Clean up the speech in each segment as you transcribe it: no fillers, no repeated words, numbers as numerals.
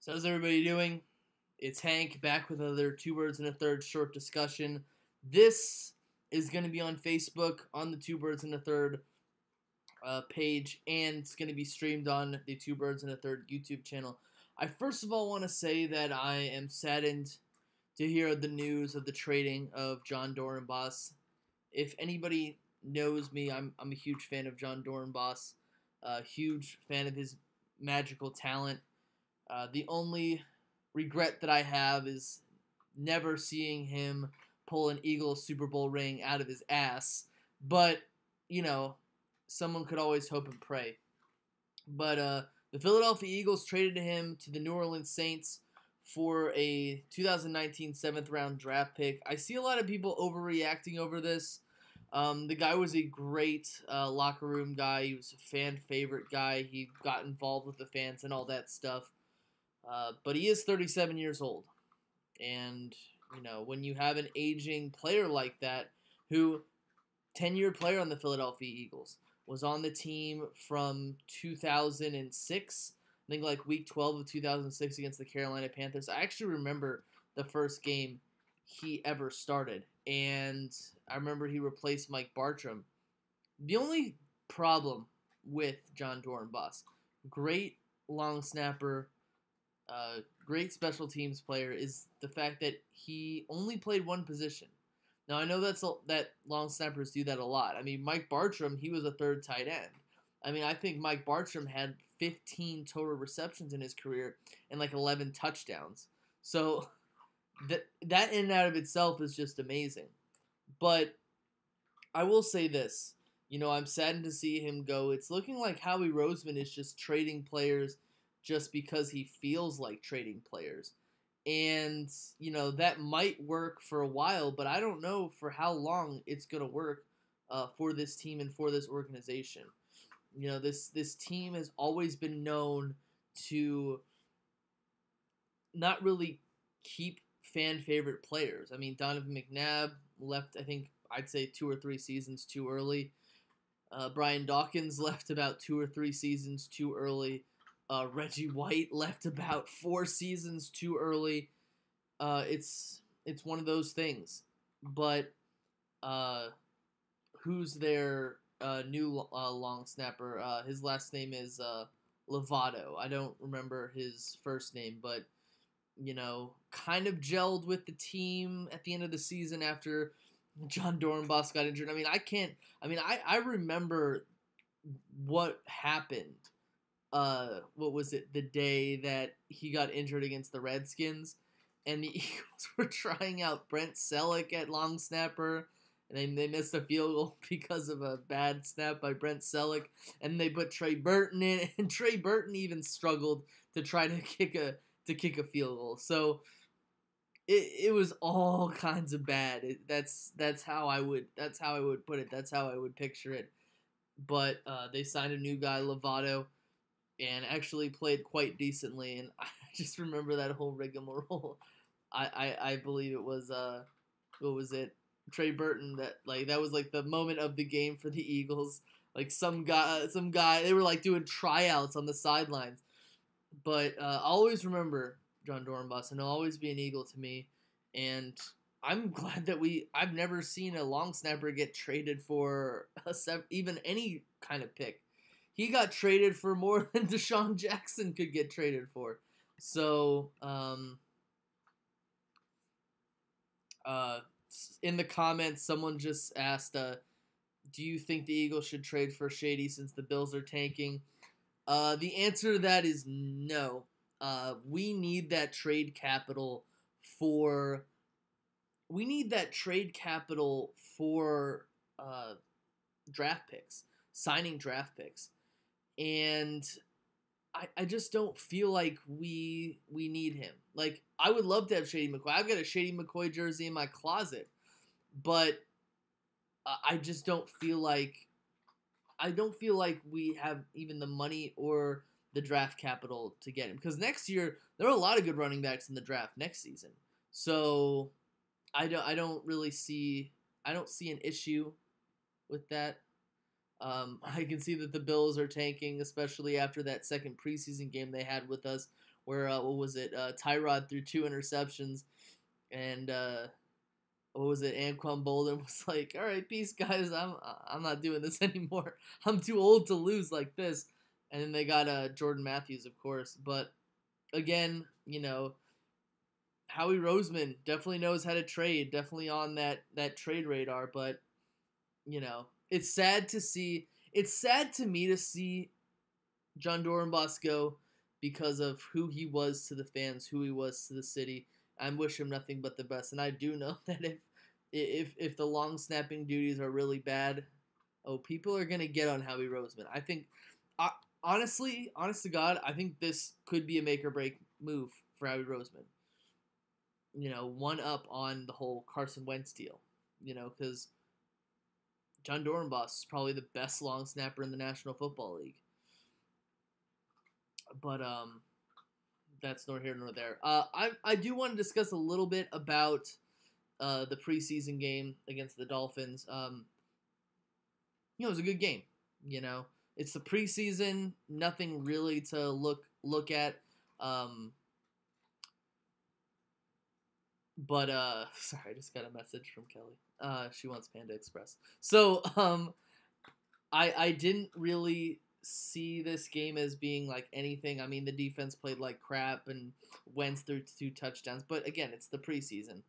So how's everybody doing? It's Hank back with another Two Birds and a Third short discussion. This is going to be on Facebook on the Two Birds and a Third page, and it's going to be streamed on the Two Birds and a Third YouTube channel. I first of all want to say that I am saddened to hear the news of the trading of Jon Dorenbos. If anybody knows me, I'm a huge fan of Jon Dorenbos, a huge fan of his magical talent. The only regret that I have is never seeing him pull an Eagles Super Bowl ring out of his ass. But, you know, someone could always hope and pray. But the Philadelphia Eagles traded him to the New Orleans Saints for a 2019 7th-round draft pick. I see a lot of people overreacting over this. The guy was a great locker room guy. He was a fan favorite guy. He got involved with the fans and all that stuff. But he is 37 years old. And, you know, when you have an aging player like that, who, 10-year player on the Philadelphia Eagles, was on the team from 2006, I think like week 12 of 2006 against the Carolina Panthers. I actually remember the first game he ever started. And I remember he replaced Mike Bartram. The only problem with Jon Dorenbos, great long snapper, great special teams player, is the fact that he only played one position. Now, I know that long snappers do that a lot. I mean, Mike Bartram, he was a third tight end. I mean, I think Mike Bartram had 15 total receptions in his career and like 11 touchdowns. So that in and out of itself is just amazing. But I will say this. You know, I'm saddened to see him go. It's looking like Howie Roseman is just trading players just because he feels like trading players. And, you know, that might work for a while, but I don't know for how long it's going to work for this team and for this organization. You know, this team has always been known to not really keep fan favorite players. I mean, Donovan McNabb left, I think, I'd say 2 or 3 seasons too early. Brian Dawkins left about 2 or 3 seasons too early. Reggie White left about 4 seasons too early. It's one of those things. But who's their new long snapper? His last name is Lovato. I don't remember his first name, but you know, kind of gelled with the team at the end of the season after Jon Dorenbos got injured. I remember what happened. What was it? The day that he got injured against the Redskins, and the Eagles were trying out Brent Selleck at long snapper, and they missed a field goal because of a bad snap by Brent Selleck, and they put Trey Burton in, and Trey Burton even struggled to try to kick a field goal. So it was all kinds of bad. That's how I would put it. That's how I would picture it. But they signed a new guy, Lovato, and actually played quite decently. And I just remember that whole rigmarole. I believe it was what was it? Trey Burton that was like the moment of the game for the Eagles. Like some guy they were like doing tryouts on the sidelines. But I'll always remember Jon Dorenbos, and he'll always be an Eagle to me. And I'm glad that I've never seen a long snapper get traded for even any kind of pick. He got traded for more than Deshaun Jackson could get traded for. So, in the comments, someone just asked, do you think the Eagles should trade for Shady since the Bills are tanking? The answer to that is no. We need that trade capital for draft picks, signing draft picks. And I just don't feel like we need him. Like, I would love to have Shady McCoy. I've got a Shady McCoy jersey in my closet, but I just don't feel like we have even the money or the draft capital to get him. Because next year there are a lot of good running backs in the draft next season. So I don't see an issue with that. I can see that the Bills are tanking, especially after that second preseason game they had with us, where what was it? Tyrod threw 2 interceptions, and what was it? Anquan Bolden was like, "All right, peace, guys. I'm not doing this anymore. I'm too old to lose like this." And then they got Jordan Matthews, of course. But again, Howie Roseman definitely knows how to trade. Definitely on that trade radar. But it's sad to see. It's sad to me to see Jon Dorenbos go because of who he was to the fans, who he was to the city. I wish him nothing but the best, and I do know that if the long snapping duties are really bad, people are gonna get on Howie Roseman. I think, honest to God, I think this could be a make or break move for Howie Roseman. One up on the whole Carson Wentz deal. Because Jon Dorenbos is probably the best long snapper in the National Football League. But that's nor here nor there. I do want to discuss a little bit about the preseason game against the Dolphins. It was a good game. It's the preseason, nothing really to look at. But sorry, I just got a message from Kelly. She wants Panda Express. So I didn't really see this game as being like anything. I mean, the defense played like crap and Wentz threw 2 touchdowns. But again, it's the preseason.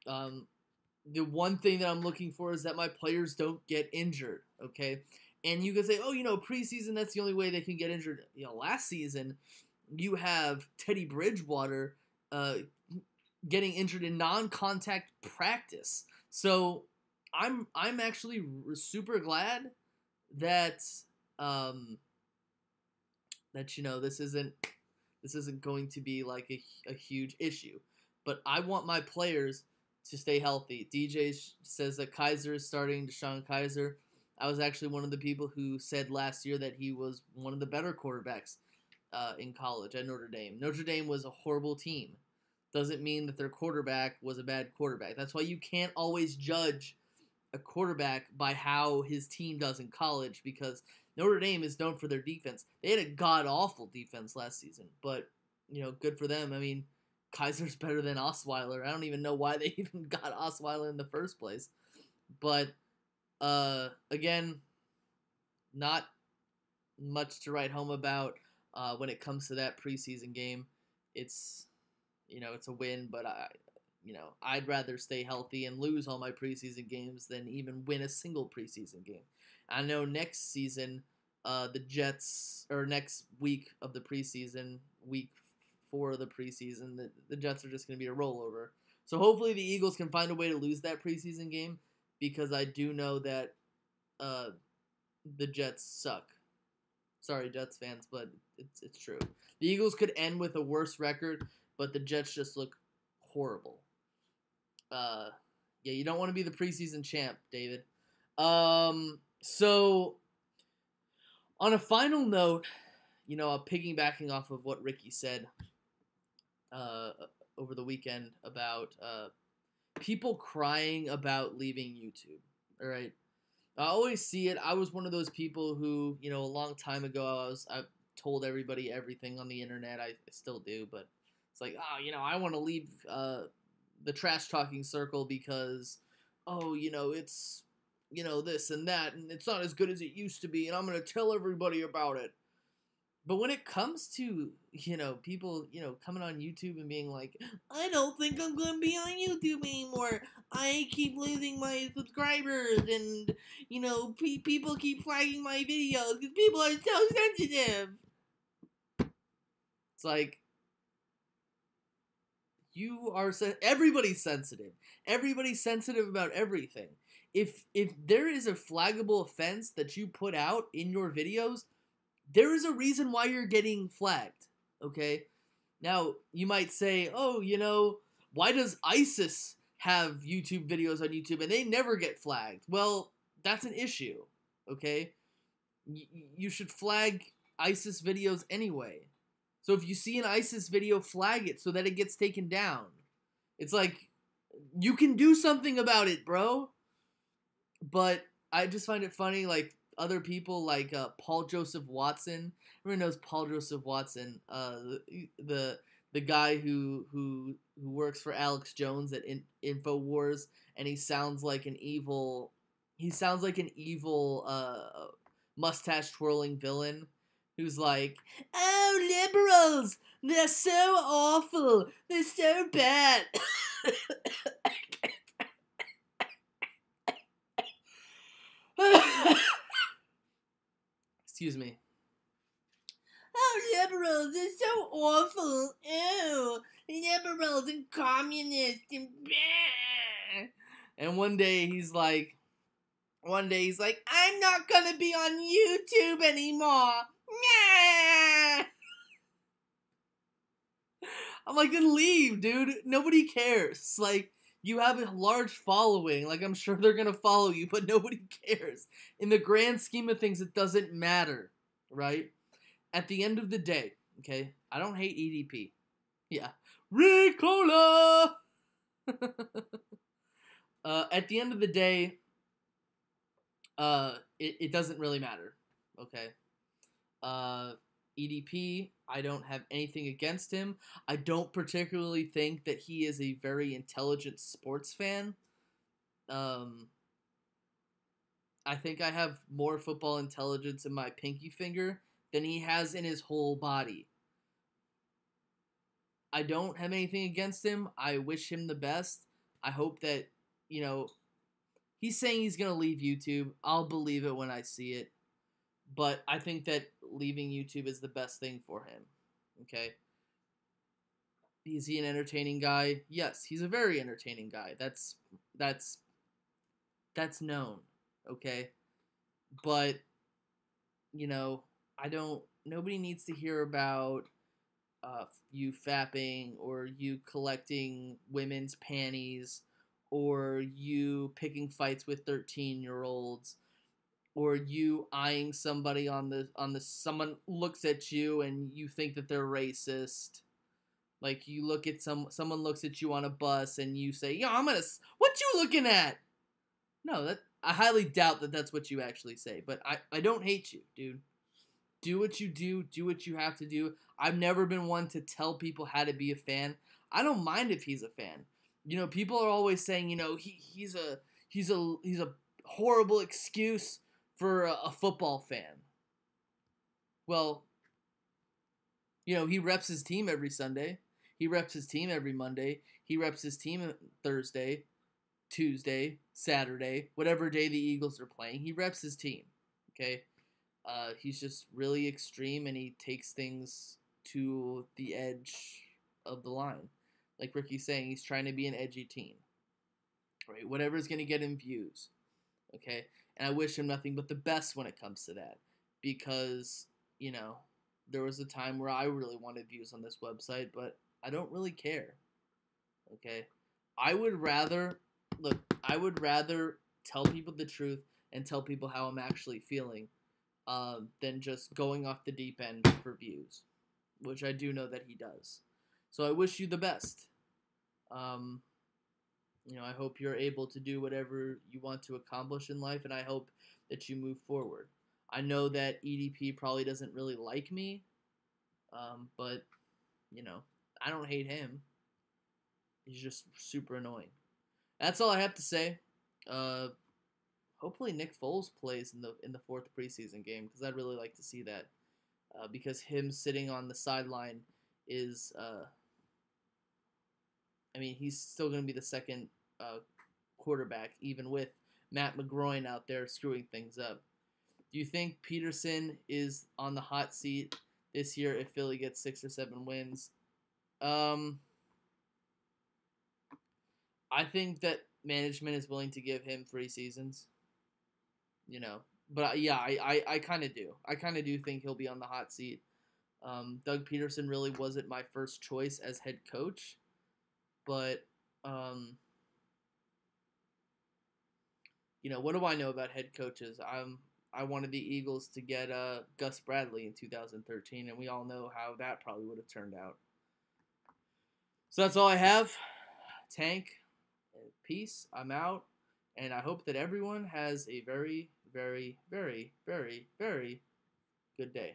The one thing that I'm looking for is that my players don't get injured, okay? And you can say, preseason, that's the only way they can get injured. Last season, you have Teddy Bridgewater getting injured in non-contact practice. So I'm actually super glad that this isn't going to be like a huge issue. But I want my players to stay healthy. DJ says that Kaiser is starting, Deshaun Kaiser. I was actually one of the people who said last year that he was one of the better quarterbacks in college at Notre Dame. Notre Dame was a horrible team. Doesn't mean that their quarterback was a bad quarterback. That's why you can't always judge a quarterback by how his team does in college, because Notre Dame is known for their defense. They had a god-awful defense last season, but, good for them. I mean, Kaiser's better than Osweiler. I don't even know why they even got Osweiler in the first place. But, again, not much to write home about when it comes to that preseason game. It's a win, but I'd rather stay healthy and lose all my preseason games than even win a single preseason game. I know next season, the Jets, or next week of the preseason, week 4 of the preseason, the Jets are just going to be a rollover. So hopefully the Eagles can find a way to lose that preseason game, because I do know that the Jets suck. Sorry, Jets fans, but it's true. The Eagles could end with a worse record, but the Jets just look horrible. You don't want to be the preseason champ, David. So, on a final note, piggybacking off of what Ricky said over the weekend about people crying about leaving YouTube. All right, I always see it. I was one of those people who, a long time ago, I told everybody everything on the internet. I still do, but it's like, I want to leave the trash talking circle because, it's, this and that, and it's not as good as it used to be, and I'm going to tell everybody about it. But when it comes to, people, coming on YouTube and being like, I don't think I'm going to be on YouTube anymore. I keep losing my subscribers, and, people keep flagging my videos because people are so sensitive. It's like, everybody's sensitive. Everybody's sensitive about everything. If there is a flaggable offense that you put out in your videos, there is a reason why you're getting flagged, okay? Now, you might say, why does ISIS have YouTube videos on YouTube and they never get flagged? Well, that's an issue, okay? You should flag ISIS videos anyway. So if you see an ISIS video, flag it so that it gets taken down. It's like, you can do something about it, bro. But I just find it funny, like, other people like Paul Joseph Watson. Everyone knows Paul Joseph Watson, the guy who works for Alex Jones at InfoWars, and he sounds like an evil mustache twirling villain who's like, "Oh, liberals, they're so awful, they're so bad." Excuse me. "Oh, liberals, they're so awful. Ew, liberals and communists and blah." And one day he's like, "I'm not gonna be on YouTube anymore. Nah." I'm like, then leave, dude. Nobody cares. Like, you have a large following. Like, I'm sure they're gonna follow you, but nobody cares. In the grand scheme of things, it doesn't matter, right? At the end of the day, okay, I don't hate EDP. Yeah. Ricola! At the end of the day, it doesn't really matter, okay? EDP, I don't have anything against him. I don't particularly think that he is a very intelligent sports fan. I think I have more football intelligence in my pinky finger than he has in his whole body. I don't have anything against him. I wish him the best. I hope that, he's saying he's going to leave YouTube. I'll believe it when I see it. But I think that leaving YouTube is the best thing for him. Okay? Is he an entertaining guy? Yes, he's a very entertaining guy. That's known. Okay? But, nobody needs to hear about you fapping or you collecting women's panties or you picking fights with 13-year-olds or you eyeing somebody someone looks at you and you think that they're racist. Like you look at someone looks at you on a bus and you say, "Yo, what you looking at?" No, I highly doubt that that's what you actually say, but I don't hate you, dude. Do what you do what you have to do. I've never been one to tell people how to be a fan. I don't mind if he's a fan. People are always saying, he's a horrible excuse for a football fan. Well, he reps his team every Sunday. He reps his team every Monday. He reps his team Thursday, Tuesday, Saturday, whatever day the Eagles are playing. He reps his team. Okay? He's just really extreme and he takes things to the edge of the line. Like Ricky's saying, he's trying to be an edgy team. Right? Whatever's going to get him views. Okay? And I wish him nothing but the best when it comes to that. Because, there was a time where I really wanted views on this website, but I don't really care. Okay? I would rather tell people the truth and tell people how I'm actually feeling than just going off the deep end for views, which I do know that he does. So I wish you the best. I hope you're able to do whatever you want to accomplish in life, and I hope that you move forward. I know that EDP probably doesn't really like me, but, I don't hate him. He's just super annoying. That's all I have to say. Hopefully Nick Foles plays in the fourth preseason game because I'd really like to see that. Because him sitting on the sideline is, he's still going to be the second quarterback, even with Matt McGroin out there screwing things up. Do you think Peterson is on the hot seat this year if Philly gets 6 or 7 wins? I think that management is willing to give him 3 seasons. But yeah, I kind of do. I kind of do think he'll be on the hot seat. Doug Peterson really wasn't my first choice as head coach, but what do I know about head coaches? I wanted the Eagles to get Gus Bradley in 2013, and we all know how that probably would have turned out. So that's all I have. Tank, peace. I'm out, and I hope that everyone has a very, very, very, very, very good day.